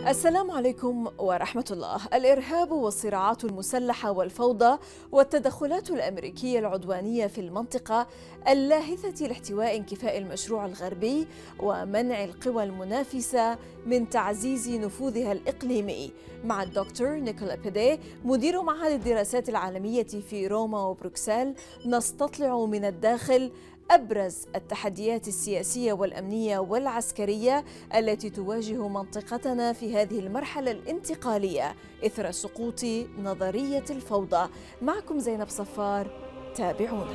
السلام عليكم ورحمة الله. الإرهاب والصراعات المسلحة والفوضى والتدخلات الأمريكية العدوانية في المنطقة اللاهثة لاحتواء انكفاء المشروع الغربي ومنع القوى المنافسة من تعزيز نفوذها الإقليمي. مع الدكتور نيكولا بيدي مدير معهد الدراسات العالمية في روما وبروكسل نستطلع من الداخل أبرز التحديات السياسية والأمنية والعسكرية التي تواجه منطقتنا في هذه المرحلة الانتقالية إثر سقوط نظرية الفوضى. معكم زينب صفار، تابعونا.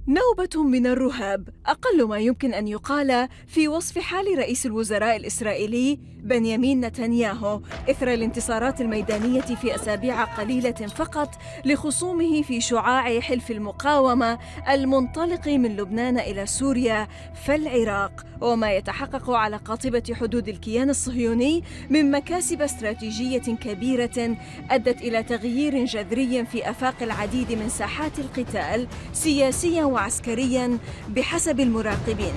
نوبة من الرهاب، أقل ما يمكن أن يقال في وصف حال رئيس الوزراء الإسرائيلي بنيامين نتنياهو إثر الانتصارات الميدانية في أسابيع قليلة فقط لخصومه في شعاع حلف المقاومة المنطلق من لبنان إلى سوريا فالعراق، وما يتحقق على قاطبة حدود الكيان الصهيوني من مكاسب استراتيجية كبيرة أدت إلى تغيير جذري في آفاق العديد من ساحات القتال سياسياً وعسكرياً بحسب المراقبين.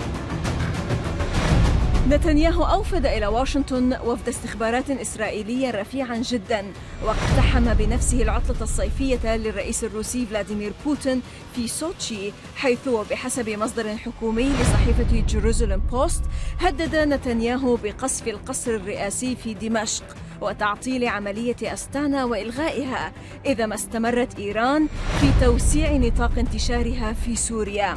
نتنياهو أوفد إلى واشنطن وفد استخبارات إسرائيلية رفيعاً جداً، واقتحم بنفسه العطلة الصيفية للرئيس الروسي فلاديمير بوتين في سوتشي، حيث وبحسب مصدر حكومي لصحيفة جيروزاليم بوست هدد نتنياهو بقصف القصر الرئاسي في دمشق وتعطيل عملية أستانا وإلغائها إذا ما استمرت إيران في توسيع نطاق انتشارها في سوريا.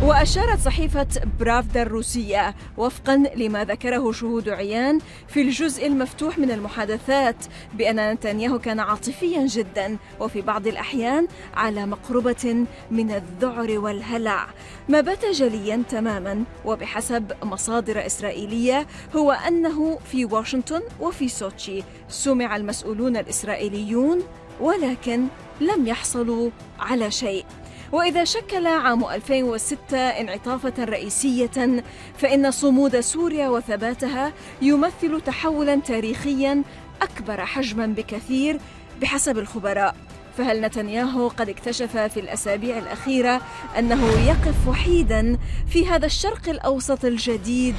وأشارت صحيفة برافدا الروسية وفقاً لما ذكره شهود عيان في الجزء المفتوح من المحادثات بأن نتنياهو كان عاطفياً جداً وفي بعض الأحيان على مقربة من الذعر والهلع. ما بات جلياً تماماً وبحسب مصادر إسرائيلية هو أنه في واشنطن وفي سوتشي سمع المسؤولون الإسرائيليون ولكن لم يحصلوا على شيء. وإذا شكل عام 2006 انعطافة رئيسية فإن صمود سوريا وثباتها يمثل تحولاً تاريخياً أكبر حجماً بكثير بحسب الخبراء. فهل نتنياهو قد اكتشف في الأسابيع الأخيرة أنه يقف وحيداً في هذا الشرق الأوسط الجديد؟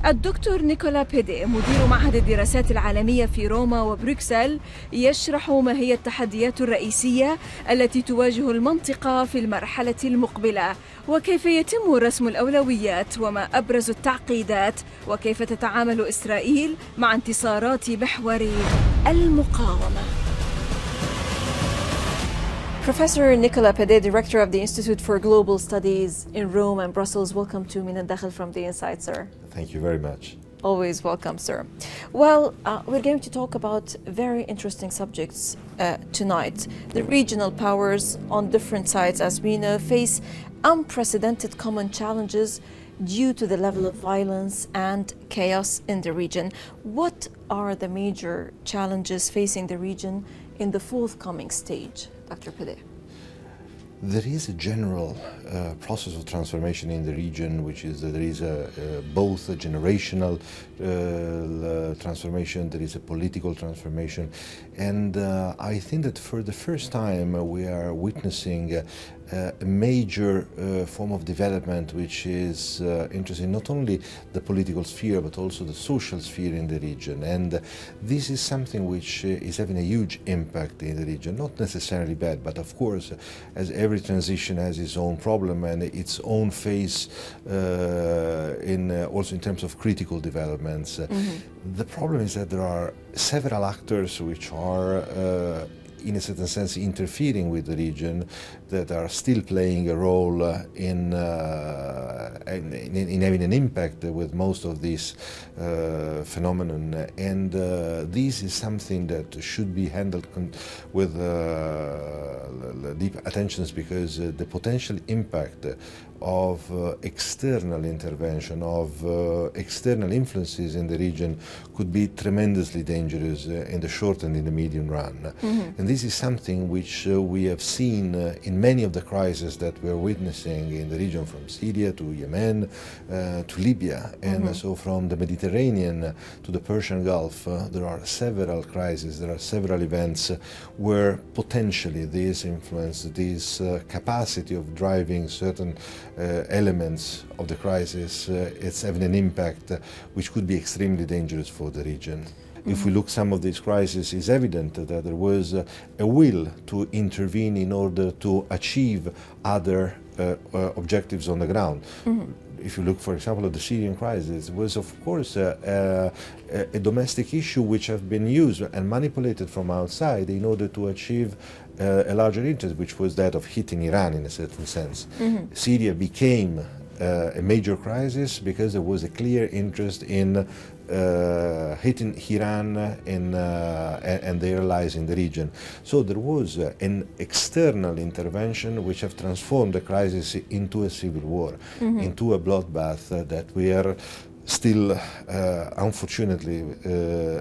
الدكتور نيكولا بيدي مدير معهد الدراسات العالمية في روما وبروكسل يشرح ما هي التحديات الرئيسية التي تواجه المنطقة في المرحلة المقبلة، وكيف يتم رسم الأولويات، وما أبرز التعقيدات، وكيف تتعامل إسرائيل مع انتصارات محور المقاومة. Professor Nicola Pede, Director of the Institute for Global Studies in Rome and Brussels, welcome to من الداخل from the inside, sir. Thank you very much. Always welcome, sir. Well, we're going to talk about very interesting subjects tonight. The regional powers on different sides, as we know, face unprecedented common challenges due to the level of violence and chaos in the region. What are the major challenges facing the region in the forthcoming stage, Dr. Pede? There is a general process of transformation in the region, which is that there is both a generational transformation, there is a political transformation, and I think that for the first time we are witnessing a major form of development which is interesting not only the political sphere but also the social sphere in the region, and this is something which is having a huge impact in the region, not necessarily bad, but of course as every transition has its own problem and its own phase also in terms of critical developments. The problem is that there are several actors which are in a certain sense interfering with the region, that are still playing a role in in having an impact with most of these phenomenon, and this is something that should be handled with deep attentions, because the potential impact of external intervention, of external influences in the region could be tremendously dangerous in the short and in the medium run. And this is something which we have seen in many of the crises that we're witnessing in the region, from Syria to Yemen to Libya. And so from the Mediterranean to the Persian Gulf, there are several crises, there are several events where potentially this influence, this capacity of driving certain elements of the crisis, it's having an impact which could be extremely dangerous for the region. If we look some of these crises, it's evident that there was a will to intervene in order to achieve other objectives on the ground. If you look, for example, at the Syrian crisis, it was, of course, a domestic issue which have been used and manipulated from outside in order to achieve a larger interest, which was that of hitting Iran in a certain sense. Syria became a major crisis because there was a clear interest in hitting Iran and their allies in the region. So there was an external intervention which have transformed the crisis into a civil war, into a bloodbath that we are still, unfortunately,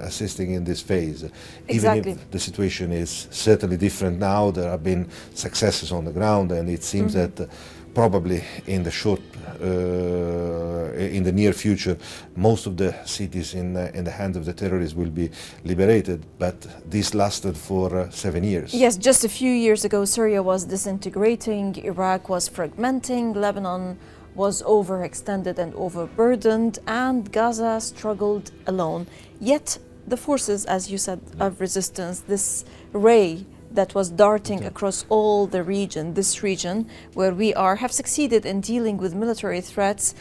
assisting in this phase. Exactly. Even if the situation is certainly different now, there have been successes on the ground, and it seems that probably in the near future, most of the cities in the hands of the terrorists will be liberated. But this lasted for 7 years. Yes, just a few years ago, Syria was disintegrating, Iraq was fragmenting, Lebanon was overextended and overburdened, and Gaza struggled alone. Yet the forces, as you said, of resistance, this ray that was darting across all the region, this region where we are, have succeeded in dealing with military threats,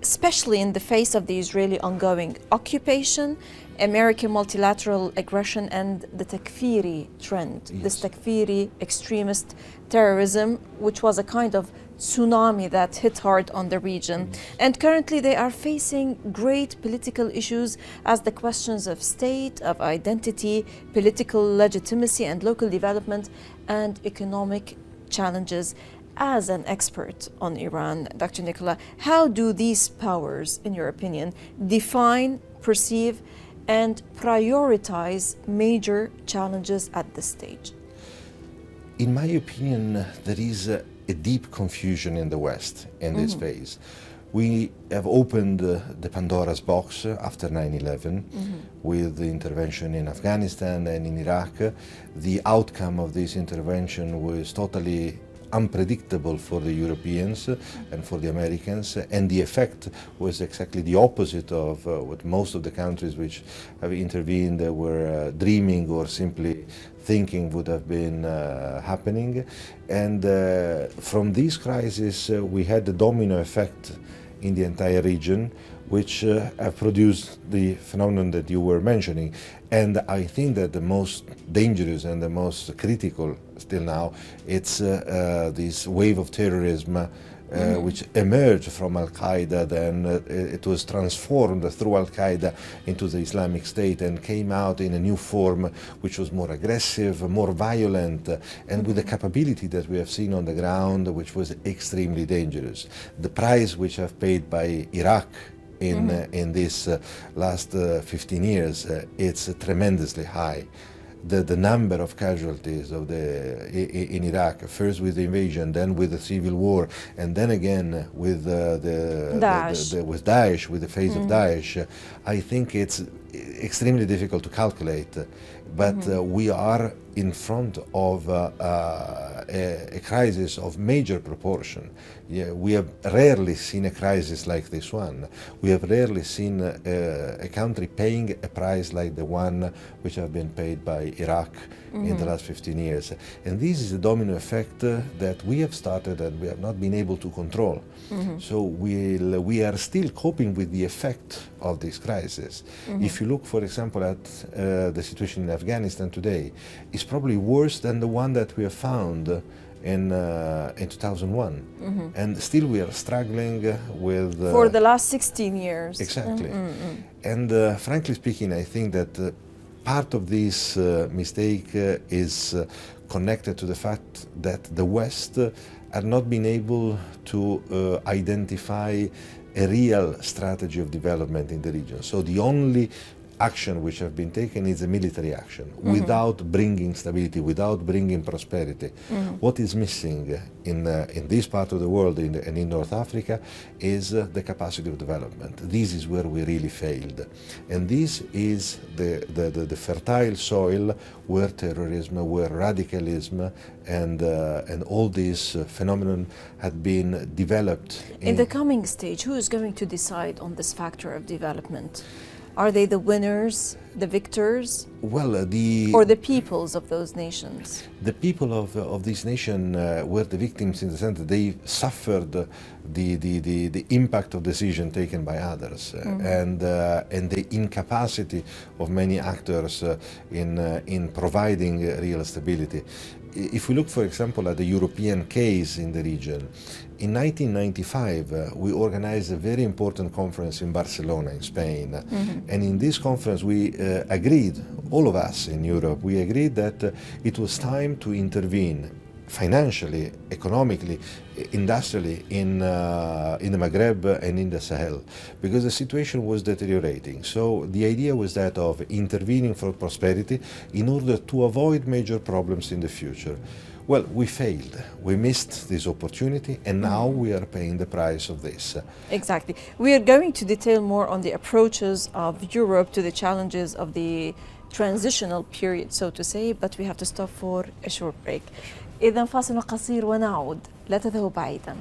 especially in the face of the Israeli ongoing occupation, American multilateral aggression, and the takfiri trend, this takfiri extremist terrorism, which was a kind of tsunami that hit hard on the region. And currently they are facing great political issues as the questions of state, of identity, political legitimacy and local development, and economic challenges. As an expert on Iran, Dr. Nicola, how do these powers, in your opinion, define, perceive, and prioritize major challenges at this stage? In my opinion, there is a deep confusion in the West in this phase. We have opened the Pandora's box after 9/11 with the intervention in Afghanistan and in Iraq. The outcome of this intervention was totally unpredictable for the Europeans and for the Americans, and the effect was exactly the opposite of what most of the countries which have intervened were dreaming or simply thinking would have been happening. And from this crisis we had the domino effect in the entire region, which have produced the phenomenon that you were mentioning. And I think that the most dangerous and the most critical still now, it's this wave of terrorism which emerged from Al-Qaeda, then it was transformed through Al-Qaeda into the Islamic State and came out in a new form which was more aggressive, more violent, and with the capability that we have seen on the ground, which was extremely dangerous. The price which have paid by Iraq in this last 15 years, it's tremendously high. The number of casualties of in Iraq, first with the invasion, then with the civil war, and then again with with Daesh, with the phase of Daesh, I think it's extremely difficult to calculate. But we are in front of a crisis of major proportion. Yeah, we have rarely seen a crisis like this one. We have rarely seen a country paying a price like the one which have been paid by Iraq in the last 15 years. And this is a domino effect that we have started and we have not been able to control. So we are still coping with the effect of this crisis. If you look, for example, at the situation in Afghanistan today, it's probably worse than the one that we have found in 2001, and still we are struggling with for the last 16 years. Exactly. And frankly speaking, I think that part of this mistake is connected to the fact that the West are not being able to identify a real strategy of development in the region. So the only action which have been taken is a military action without bringing stability, without bringing prosperity. What is missing in this part of the world and in North Africa is the capacity of development. This is where we really failed. And this is the fertile soil where terrorism, where radicalism and all these phenomenon had been developed. In the coming stage, who is going to decide on this factor of development? Are they the winners, the victors? Well, or the peoples of those nations? The people of this nation were the victims in the sense that they suffered the impact of decision taken by others and the incapacity of many actors in providing real stability. If we look, for example, at the European case in the region, in 1995 we organized a very important conference in Barcelona in Spain, and in this conference we agreed, all of us in Europe, we agreed that it was time to intervene financially, economically, industrially in the Maghreb and in the Sahel, because the situation was deteriorating. So the idea was that of intervening for prosperity in order to avoid major problems in the future. Well, we failed. We missed this opportunity, and now we are paying the price of this. Exactly. We are going to detail more on the approaches of Europe to the challenges of the transitional period, so to say, but we have to stop for a short break. إذن فاصل قصير ونعود، لا تذهبوا بعيدا.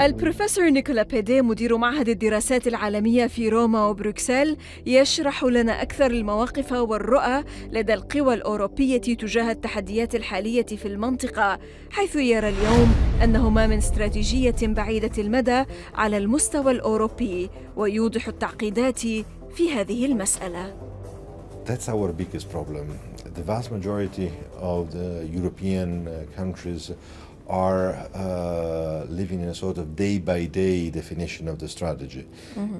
البروفيسور نيكولا بيدي مدير معهد الدراسات العالمية في روما وبروكسل يشرح لنا أكثر المواقف والرؤى لدى القوى الأوروبية تجاه التحديات الحالية في المنطقة، حيث يرى اليوم أنه ما من استراتيجية بعيدة المدى على المستوى الأوروبي، ويوضح التعقيدات في هذه المسألة. That's our biggest problem. The vast majority of the European countries are living in a sort of day-by-day definition of the strategy.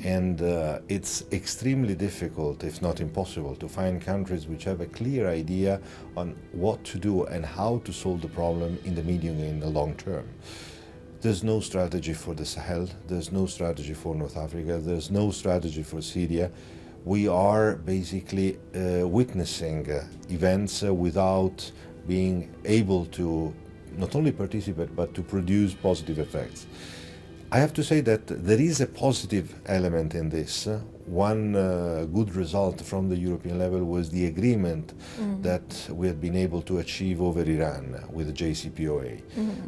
And it's extremely difficult, if not impossible, to find countries which have a clear idea on what to do and how to solve the problem in the medium and in the long term. There's no strategy for the Sahel, there's no strategy for North Africa, there's no strategy for Syria. We are basically witnessing events without being able to not only participate but to produce positive effects. I have to say that there is a positive element in this. One good result from the European level was the agreement that we have been able to achieve over Iran with the JCPOA.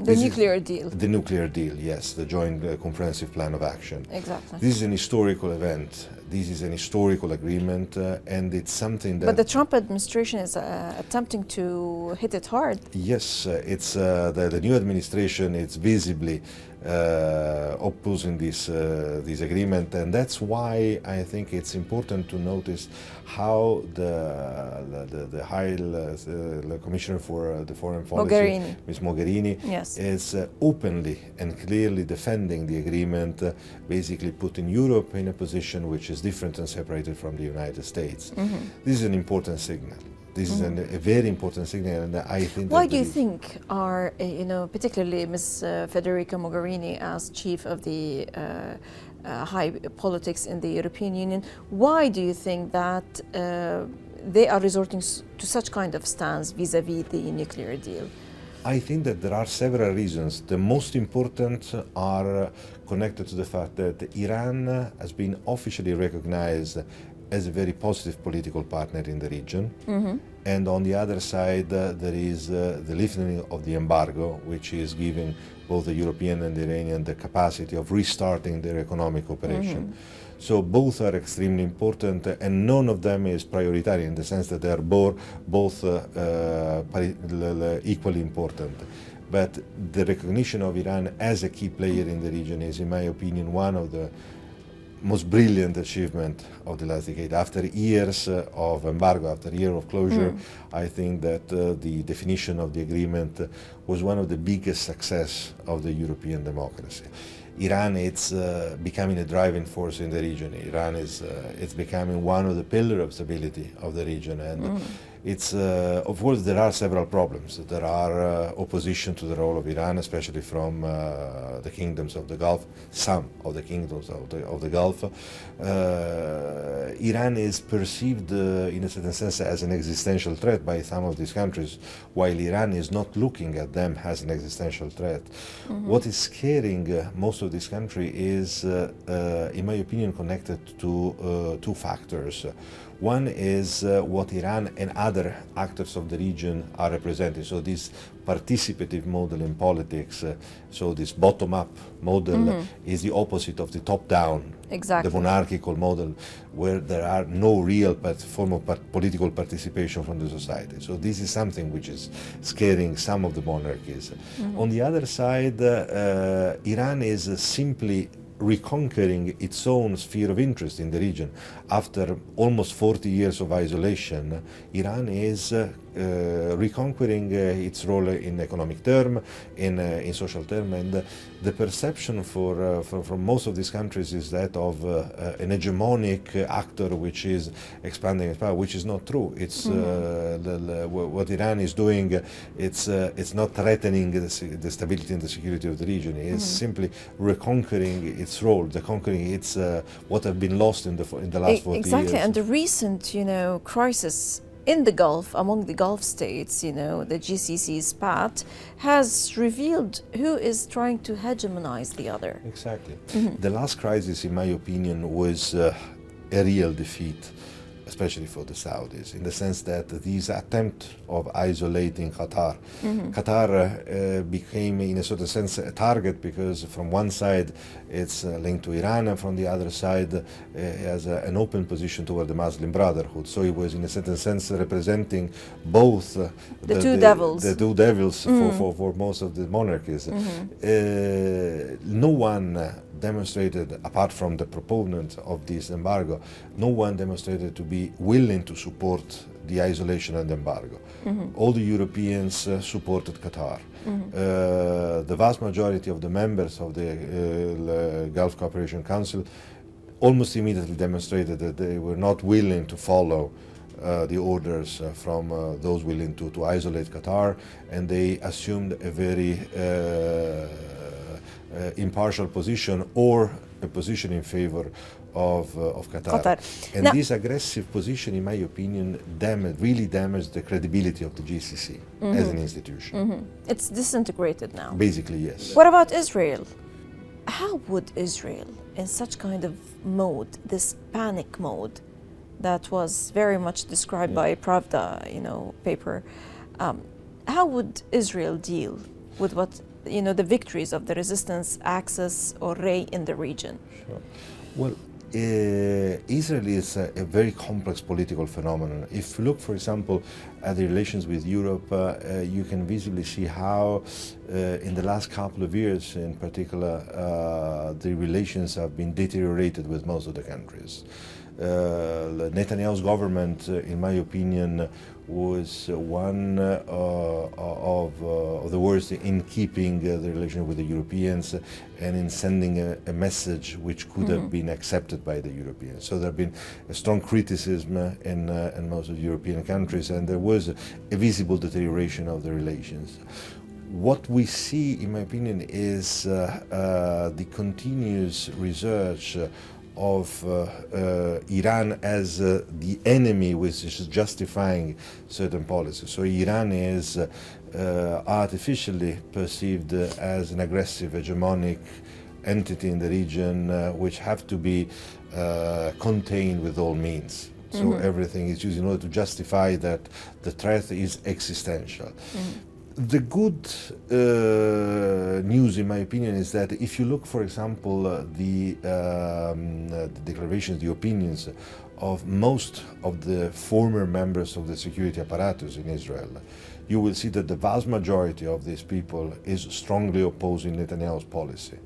The nuclear deal. The nuclear deal, yes, the Joint Comprehensive Plan of Action. Exactly. This is an historical event. This is an historical agreement, and it's something that... But the Trump administration is attempting to hit it hard. Yes, it's the new administration is visibly opposing this agreement, and that's why I think it's important to notice how the High Commissioner for the Foreign Policy, Ms. Mogherini, yes, is openly and clearly defending the agreement, basically putting Europe in a position which is different and separated from the United States. This is an important signal. This is a very important signal, and I think. Why do you think are, particularly Ms. Federica Mogherini as chief of the high politics in the European Union, why do you think that they are resorting to such kind of stance vis-à-vis the nuclear deal? I think that there are several reasons. The most important are connected to the fact that Iran has been officially recognized as a very positive political partner in the region. And on the other side, there is the lifting of the embargo, which is giving both the European and the Iranian the capacity of restarting their economic operation. So both are extremely important, and none of them is prioritary in the sense that they are both equally important. But the recognition of Iran as a key player in the region is, in my opinion, one of the most brilliant achievement of the last decade. After years of embargo, after a year of closure, I think that the definition of the agreement was one of the biggest success of the European democracy. Iran is becoming a driving force in the region. Iran is it's becoming one of the pillars of stability of the region, and it's of course there are several problems. There are opposition to the role of Iran, especially from the kingdoms of the Gulf. Some of the kingdoms of the Gulf. Iran is perceived in a certain sense as an existential threat by some of these countries, while Iran is not looking at them as an existential threat. What is scaring most of this country is, in my opinion, connected to two factors. One is what Iran and other actors of the region are representing. So this participative model in politics, so this bottom-up model is the opposite of the top-down, exactly, the monarchical model, where there are no real form of political participation from the society. So this is something which is scaring some of the monarchies. On the other side, Iran is simply reconquering its own sphere of interest in the region. After almost 40 years of isolation, Iran is reconquering its role in economic term, in social term, and the perception from most of these countries is that of an hegemonic actor which is expanding its power, which is not true. It's what Iran is doing. It's not threatening the stability and the security of the region. It's simply reconquering its role, conquering its what have been lost in the last 40 years. Exactly, and the recent, crisis in the Gulf, among the Gulf states, the GCC's spat, has revealed who is trying to hegemonize the other. Exactly. The last crisis, in my opinion, was a real defeat, especially for the Saudis, in the sense that this attempt of isolating Qatar, Qatar became, in a certain sense, a target because from one side it's linked to Iran, and from the other side has an open position toward the Muslim Brotherhood. So it was, in a certain sense, representing both the two devils. The two devils for most of the monarchies. No one demonstrated, apart from the proponent of this embargo, no one demonstrated to be willing to support the isolation and embargo. All the Europeans supported Qatar. The vast majority of the members of the Gulf Cooperation Council almost immediately demonstrated that they were not willing to follow the orders from those willing to isolate Qatar, and they assumed a very impartial position, or a position in favor of Qatar. And now, this aggressive position, in my opinion, really damaged the credibility of the GCC as an institution. It's disintegrated now. Basically, yes. What about Israel? How would Israel, in such kind of mode, this panic mode that was very much described by Pravda, paper, how would Israel deal with what the victories of the resistance axis or Ray in the region? Sure. Well, Israel is a very complex political phenomenon. If you look, for example, at the relations with Europe, you can visibly see how in the last couple of years, in particular, the relations have been deteriorated with most of the countries. Netanyahu's government, in my opinion, was one of the worst in keeping the relation with the Europeans and in sending a message which could have been accepted by the Europeans. So there have been a strong criticism in most of the European countries, and there was a visible deterioration of the relations. What we see, in my opinion, is the continuous research of Iran as the enemy which is justifying certain policies. So Iran is artificially perceived as an aggressive, hegemonic entity in the region which have to be contained with all means. So everything is used in order to justify that the threat is existential. The good news, in my opinion, is that if you look, for example, the declarations, the opinions of most of the former members of the security apparatus in Israel, you will see that the vast majority of these people is strongly opposing Netanyahu's policy.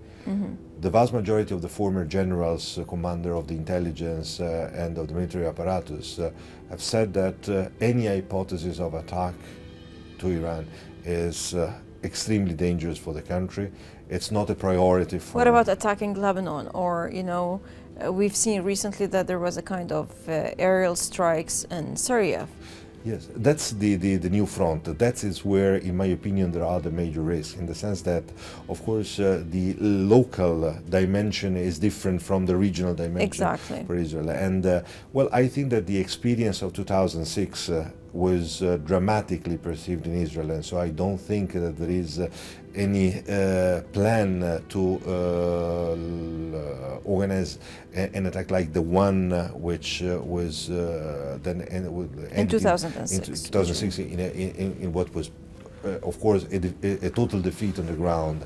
The vast majority of the former generals, commander of the intelligence and of the military apparatus have said that any hypothesis of attack to Iran is extremely dangerous for the country. It's not a priority for... What about attacking Lebanon? Or, you know, we've seen recently that there was a kind of aerial strikes in Syria. Yes, that's the new front. That is where, in my opinion, there are the major risks, in the sense that, of course, the local dimension is different from the regional dimension for Israel. And, well, I think that the experience of 2006 was dramatically perceived in Israel, and so I don't think that there is any plan to organize an attack like the one which was then in 2006. 2006 in what was of course a total defeat on the ground.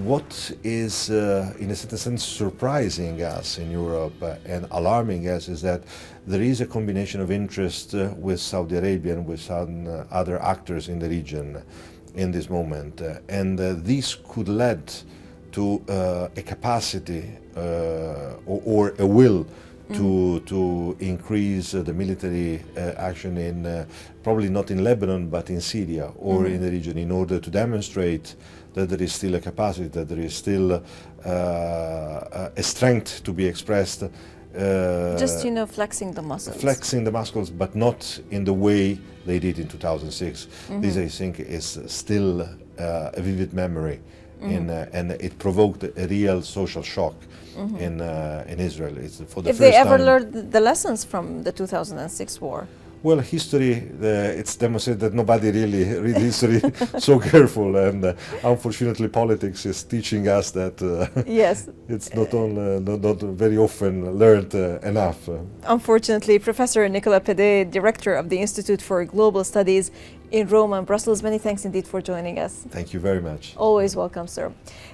What is in a certain sense surprising us in Europe and alarming us is that there is a combination of interest with Saudi Arabia and with some other actors in the region in this moment, and this could lead to a capacity or a will to increase the military action in probably not in Lebanon but in Syria or in the region, in order to demonstrate that there is still a capacity, that there is still a strength to be expressed. Just, you know, flexing the muscles. Flexing the muscles, but not in the way they did in 2006. This, I think, is still a vivid memory, and it provoked a real social shock in Israel. It's for the if first they ever time learned the lessons from the 2006 war. Well, history, it's demonstrated that nobody really read history so careful, and unfortunately politics is teaching us that yes, it's not very often learned enough. Unfortunately, Professor Nicola Pede, Director of the Institute for Global Studies in Rome and Brussels, many thanks indeed for joining us. Thank you very much. Always welcome, sir.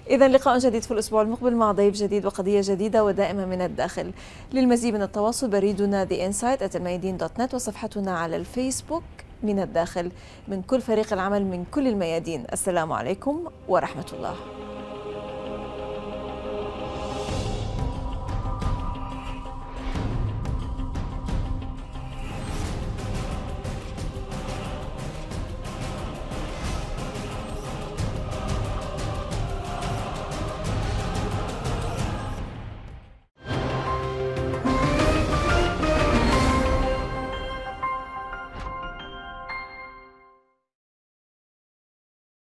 إذا لقاء جديد في الأسبوع المقبل مع ضيف جديد وقضية جديدة ودائما من الداخل. للمزيد من التواصل بريدنا theinsight@الميادين.net وصفحتنا على الفيسبوك من الداخل. من كل فريق العمل من كل الميادين، السلام عليكم ورحمة الله.